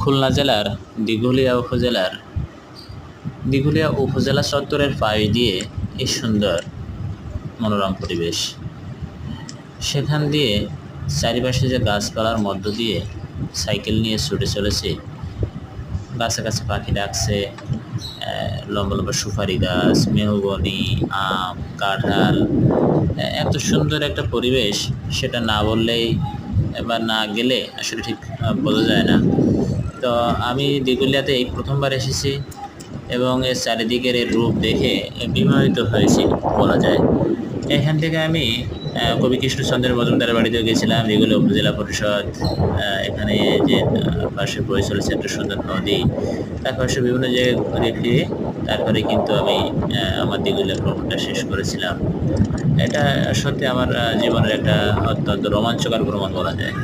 খুলনা জেলার দিঘুলিয়া উপজেলা চত্বরের পাশ দিয়ে এই সুন্দর মনোরম পরিবেশ। সেখান দিয়ে চারিপাশে যে গাছপালার মধ্য দিয়ে সাইকেল নিয়ে ছুটে চলেছি। গাছে গাছে পাখি ডাকছে, লম্বা লম্বা সুপারি গাছ, মেহগনি, আম, কাঁঠাল, এত সুন্দর একটা পরিবেশ, সেটা না বললেই বা না গেলে আসলে ঠিক বোঝা যায় না। তো আমি দিঘুলিয়াতে এই প্রথমবার এসেছি এবং এর চারিদিকের এই রূপ দেখে বিমোহিত হয়েছি বলা যায়। এখান থেকে আমি কবি কৃষ্ণচন্দ্রের মজুমদারের বাড়িতেও গেছিলাম, দিঘুলিয়া উপজেলা পরিষদ। এখানে যে পাশে বয়ে চলেছে একটা সুন্দর নদী, তার পাশে বিভিন্ন জায়গায় ঘুরে ফিরে তারপরে কিন্তু আমি আমার দিঘুলিয়া ভ্রমণটা শেষ করেছিলাম। এটা সত্যি আমার জীবনের একটা অত্যন্ত রোমাঞ্চকর ভ্রমণ বলা যায়।